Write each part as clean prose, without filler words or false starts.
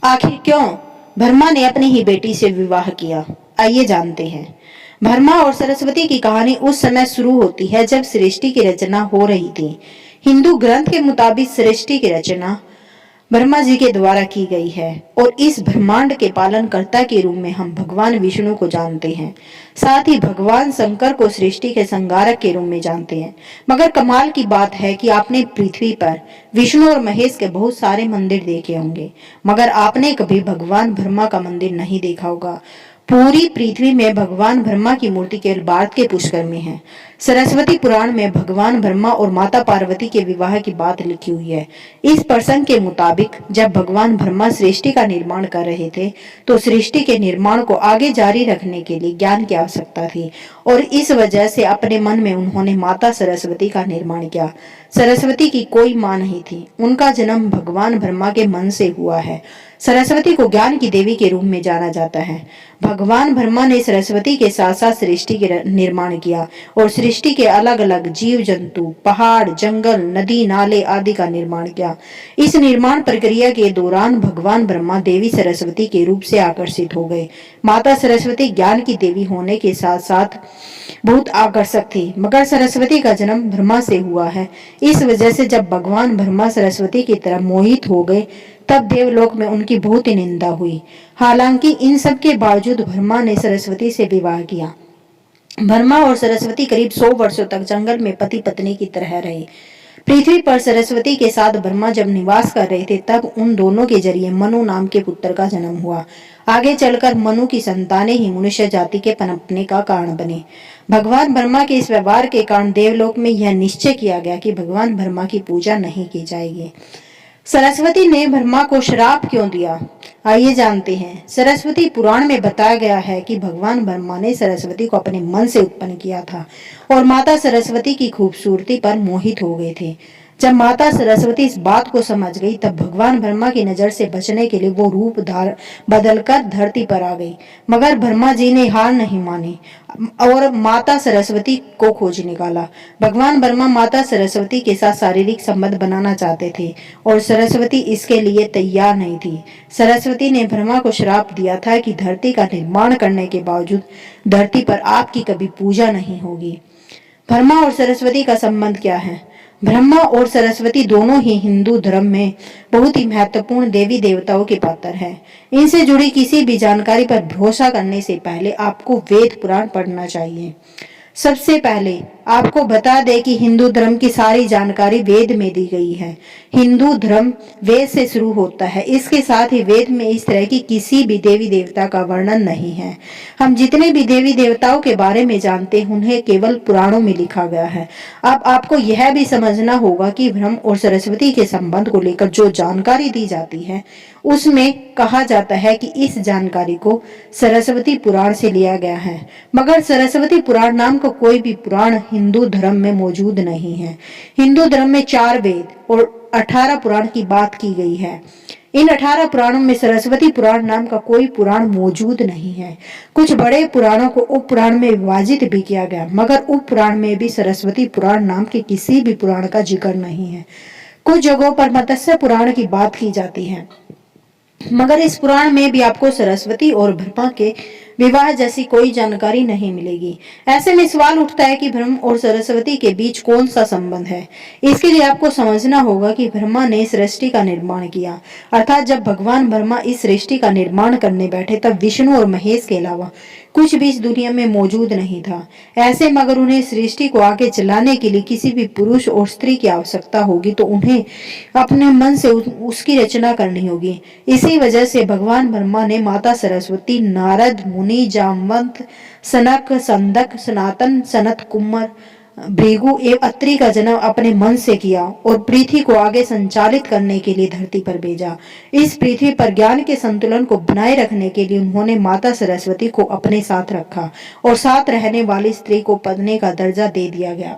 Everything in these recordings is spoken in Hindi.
आखिर क्यों ब्रह्मा ने अपनी ही बेटी से विवाह किया? आइए जानते हैं। ब्रह्मा और सरस्वती की कहानी उस समय शुरू होती है जब सृष्टि की रचना हो रही थी। हिंदू ग्रंथ के मुताबिक सृष्टि की रचना ब्रह्मा जी के द्वारा की गई है और इस ब्रह्मांड के पालनकर्ता के रूप में हम भगवान विष्णु को जानते हैं। साथ ही भगवान शंकर को सृष्टि के संहारक के रूप में जानते हैं। मगर कमाल की बात है कि आपने पृथ्वी पर विष्णु और महेश के बहुत सारे मंदिर देखे होंगे, मगर आपने कभी भगवान ब्रह्मा का मंदिर नहीं देखा होगा। पूरी पृथ्वी में भगवान ब्रह्मा की मूर्ति केवल भारत के पुष्कर में है। सरस्वती पुराण में भगवान ब्रह्मा और माता पार्वती के विवाह की बात लिखी हुई है। इस प्रसंग के मुताबिक जब भगवान ब्रह्मा सृष्टि का निर्माण कर रहे थे तो सृष्टि के निर्माण को आगे जारी रखने के लिए ज्ञान की आवश्यकता थी और इस वजह से अपने मन में उन्होंने माता सरस्वती का निर्माण किया। सरस्वती की कोई मां नहीं थी, उनका जन्म भगवान ब्रह्मा के मन से हुआ है। सरस्वती को ज्ञान की देवी के रूप में जाना जाता है। भगवान ब्रह्मा ने सरस्वती के साथ साथ सृष्टि के निर्माण किया और सृष्टि के अलग अलग जीव जंतु, पहाड़, जंगल, नदी, नाले आदि का निर्माण किया। इस निर्माण प्रक्रिया के दौरान भगवान ब्रह्मा देवी सरस्वती के रूप से आकर्षित हो गए। माता सरस्वती ज्ञान की देवी होने के साथ साथ बहुत आकर्षक थी, मगर सरस्वती का जन्म ब्रह्मा से हुआ है। इस वजह से जब भगवान ब्रह्मा सरस्वती की तरफ मोहित हो गए तब देवलोक में उनकी बहुत ही निंदा हुई। हालांकि इन सब के बावजूद ब्रह्मा ने सरस्वती से विवाह किया। ब्रह्मा और सरस्वती करीब 100 वर्षों तक जंगल में पति पत्नी की तरह रहे। पृथ्वी पर सरस्वती के साथ ब्रह्मा जब निवास कर रहे थे तब उन दोनों के जरिए मनु नाम के पुत्र का जन्म हुआ। आगे चलकर मनु की संतानें ही मनुष्य जाति के पनपने का कारण बने। भगवान ब्रह्मा के इस व्यवहार के कारण देवलोक में यह निश्चय किया गया कि भगवान ब्रह्मा की पूजा नहीं की जाएगी। सरस्वती ने ब्रह्मा को श्राप क्यों दिया? आइए जानते हैं। सरस्वती पुराण में बताया गया है कि भगवान ब्रह्मा ने सरस्वती को अपने मन से उत्पन्न किया था और माता सरस्वती की खूबसूरती पर मोहित हो गए थे। जब माता सरस्वती इस बात को समझ गई तब भगवान ब्रह्मा की नजर से बचने के लिए वो रूप बदलकर धरती पर आ गई, मगर ब्रह्मा जी ने हार नहीं मानी और माता सरस्वती को खोज निकाला। भगवान ब्रह्मा माता सरस्वती के साथ शारीरिक संबंध बनाना चाहते थे और सरस्वती इसके लिए तैयार नहीं थी। सरस्वती ने ब्रह्मा को श्राप दिया था कि धरती का निर्माण करने के बावजूद धरती पर आपकी कभी पूजा नहीं होगी। ब्रह्मा और सरस्वती का संबंध क्या है? ब्रह्मा और सरस्वती दोनों ही हिंदू धर्म में बहुत ही महत्वपूर्ण देवी देवताओं के पात्र हैं। इनसे जुड़ी किसी भी जानकारी पर भरोसा करने से पहले आपको वेद पुराण पढ़ना चाहिए। सबसे पहले आपको बता दें कि हिंदू धर्म की सारी जानकारी वेद में दी गई है। हिंदू धर्म वेद से शुरू होता है। इसके साथ ही वेद में इस तरह की किसी भी देवी देवता का वर्णन नहीं है। हम जितने भी देवी देवताओं के बारे में जानते हैं उन्हें केवल पुराणों में लिखा गया है। अब आपको यह भी समझना होगा कि ब्रह्म और सरस्वती के संबंध को लेकर जो जानकारी दी जाती है उसमें कहा जाता है कि इस जानकारी को सरस्वती पुराण से लिया गया है, मगर सरस्वती पुराण नाम का कोई भी पुराण हिंदू धर्म में मौजूद नहीं है। हिंदू धर्म में 4 वेद और 18 पुराण की बात की गई है। इन 18 पुराणों में सरस्वती पुराण नाम का कोई पुराण मौजूद नहीं है। कुछ बड़े पुराणों को उप पुराण में विभाजित भी किया गया, मगर उप पुराण में भी सरस्वती पुराण नाम के किसी भी पुराण का जिक्र नहीं है। कुछ जगहों पर मत्स्य पुराण की बात की जाती है, मगर इस पुराण में भी आपको सरस्वती और ब्रह्मा के विवाह जैसी कोई जानकारी नहीं मिलेगी। ऐसे में सवाल उठता है कि ब्रह्म और सरस्वती के बीच कौन सा संबंध है। इसके लिए आपको समझना होगा कि ब्रह्मा ने सृष्टि का निर्माण किया, अर्थात जब भगवान ब्रह्मा इस सृष्टि का निर्माण करने बैठे तब विष्णु और महेश के अलावा कुछ भी इस दुनिया में मौजूद नहीं था। ऐसे मगर उन्हें सृष्टि को आगे चलाने के लिए किसी भी पुरुष और स्त्री की आवश्यकता होगी तो उन्हें अपने मन से उसकी रचना करनी होगी। इसी वजह से भगवान ब्रह्मा ने माता सरस्वती, नारद मुनि, जामवंत, सनक, संदक, सनातन, सनत कुमार, भृगु एवं अत्रि का जन्म अपने मन से किया और पृथ्वी को आगे संचालित करने के लिए धरती पर भेजा। इस पृथ्वी पर ज्ञान के संतुलन को बनाए रखने के लिए उन्होंने माता सरस्वती को अपने साथ रखा और साथ रहने वाली स्त्री को पत्नी का दर्जा दे दिया गया।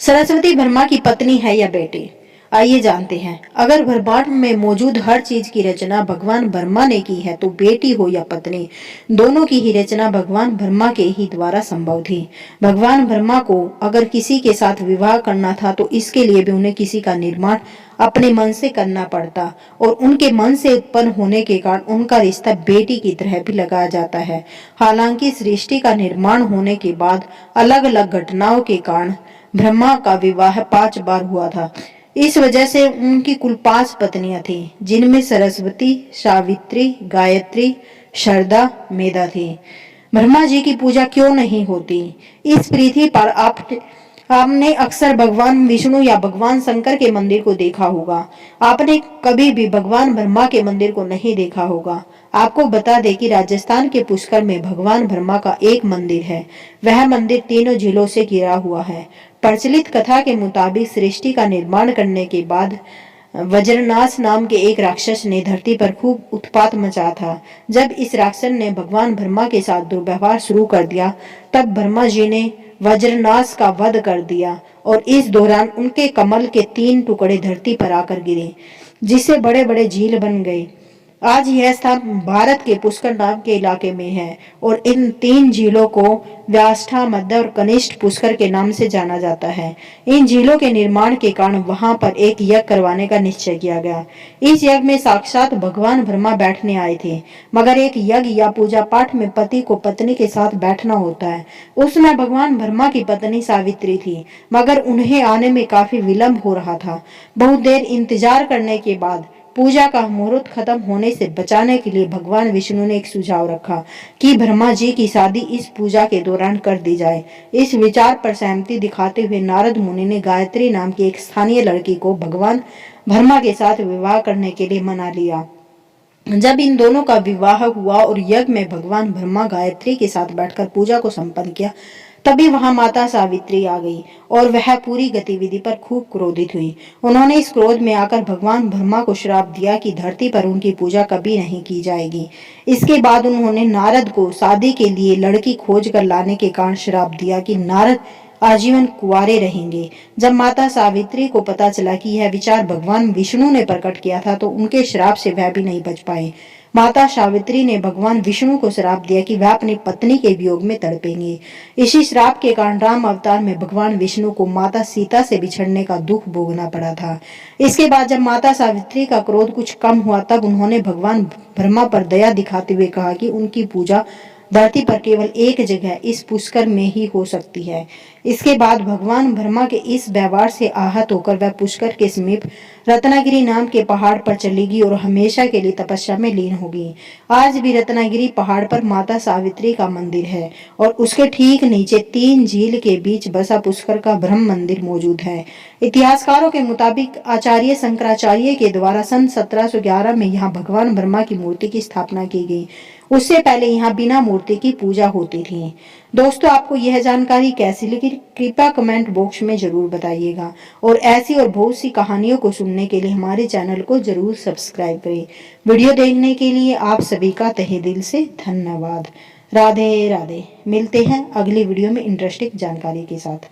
सरस्वती ब्रह्मा की पत्नी है या बेटी? आइए जानते हैं। अगर ब्रह्मांड में मौजूद हर चीज की रचना भगवान ब्रह्मा ने की है तो बेटी हो या पत्नी, दोनों की ही रचना भगवान ब्रह्मा के ही द्वारा संभव थी। भगवान ब्रह्मा को अगर किसी के साथ विवाह करना था तो इसके लिए भी उन्हें किसी का निर्माण अपने मन से करना पड़ता और उनके मन से उत्पन्न होने के कारण उनका रिश्ता बेटी की तरह भी लगाया जाता है। हालांकि सृष्टि का निर्माण होने के बाद अलग अलग घटनाओं के कारण ब्रह्मा का विवाह 5 बार हुआ था। इस वजह से उनकी कुल 5 पत्नियां थी, जिनमें सरस्वती, सावित्री, गायत्री, शारदा, मेधा थी। ब्रह्मा जी की पूजा क्यों नहीं होती? इस पृथ्वी पर आपने अक्सर भगवान विष्णु या भगवान शंकर के मंदिर को देखा होगा। आपने कभी भी भगवान ब्रह्मा के मंदिर को नहीं देखा होगा। आपको बता दें कि राजस्थान के पुष्कर में भगवान ब्रह्मा का एक मंदिर है। वह मंदिर तीनों झीलों से घिरा हुआ है। प्रचलित कथा के मुताबिक सृष्टि का निर्माण करने के बाद वज्रनाश नाम के एक राक्षस ने धरती पर खूब उत्पात मचा था। जब इस राक्षस ने भगवान ब्रह्मा के साथ दुर्व्यवहार शुरू कर दिया, तब ब्रह्मा जी ने वज्रनाश का वध कर दिया और इस दौरान उनके कमल के 3 टुकड़े धरती पर आकर गिरे, जिससे बड़े बड़े झील बन गए। आज यह स्थान भारत के पुष्कर नाम के इलाके में है और इन 3 झीलों को व्याष्ठा, मध्य और कनिष्ठ पुष्कर के नाम से जाना जाता है। इन झीलों के निर्माण के कारण वहां पर एक यज्ञ करवाने का निश्चय किया गया। इस यज्ञ में साक्षात भगवान ब्रह्मा बैठने आए थे, मगर एक यज्ञ या पूजा पाठ में पति को पत्नी के साथ बैठना होता है। उस समय भगवान ब्रह्मा की पत्नी सावित्री थी, मगर उन्हें आने में काफी विलंब हो रहा था। बहुत देर इंतजार करने के बाद पूजा का मुहूर्त खत्म होने से बचाने के लिए भगवान विष्णु ने एक सुझाव रखा कि ब्रह्मा जी की शादी इस पूजा के दौरान कर दी जाए। इस विचार पर सहमति दिखाते हुए नारद मुनि ने गायत्री नाम की एक स्थानीय लड़की को भगवान ब्रह्मा के साथ विवाह करने के लिए मना लिया। जब इन दोनों का विवाह हुआ और यज्ञ में भगवान ब्रह्मा गायत्री के साथ बैठकर पूजा को संपन्न किया, तभी वहां माता सावित्री आ गई और वह पूरी गतिविधि पर खूब क्रोधित हुई। उन्होंने इस क्रोध में आकर भगवान ब्रह्मा को श्राप दिया कि धरती पर उनकी पूजा कभी नहीं की जाएगी। इसके बाद उन्होंने नारद को शादी के लिए लड़की खोज कर लाने के कारण श्राप दिया कि नारद आजीवन कुंवारे रहेंगे। जब माता सावित्री को पता चला कि यह विचार भगवान विष्णु ने प्रकट किया था तो उनके श्राप से वह भी नहीं बच पाए। माता सावित्री ने भगवान विष्णु को श्राप दिया कि वह अपनी पत्नी के वियोग में तड़पेंगे। इसी श्राप के कारण राम अवतार में भगवान विष्णु को माता सीता से बिछड़ने का दुख भोगना पड़ा था। इसके बाद जब माता सावित्री का क्रोध कुछ कम हुआ, तब उन्होंने भगवान ब्रह्मा पर दया दिखाते हुए कहा कि उनकी पूजा धरती पर केवल एक जगह इस पुष्कर में ही हो सकती है। इसके बाद भगवान ब्रह्मा के इस व्यवहार से आहत होकर वह पुष्कर के समीप रत्नागिरी नाम के पहाड़ पर चलेगी और हमेशा के लिए तपस्या में लीन होगी। आज भी रत्नागिरी पहाड़ पर माता सावित्री का मंदिर है और उसके ठीक नीचे 3 झील के बीच बसा पुष्कर का ब्रह्म मंदिर मौजूद है। इतिहासकारों के मुताबिक आचार्य शंकराचार्य के द्वारा सन 1711 में यहाँ भगवान ब्रह्मा की मूर्ति की स्थापना की गई। उससे पहले यहाँ बिना मूर्ति की पूजा होती थी। दोस्तों, आपको यह जानकारी कैसी लगी कृपया कमेंट बॉक्स में जरूर बताइएगा और ऐसी और बहुत सी कहानियों को सुनने के लिए हमारे चैनल को जरूर सब्सक्राइब करें। वीडियो देखने के लिए आप सभी का तहे दिल से धन्यवाद। राधे राधे। मिलते हैं अगली वीडियो में इंटरेस्टिंग जानकारी के साथ।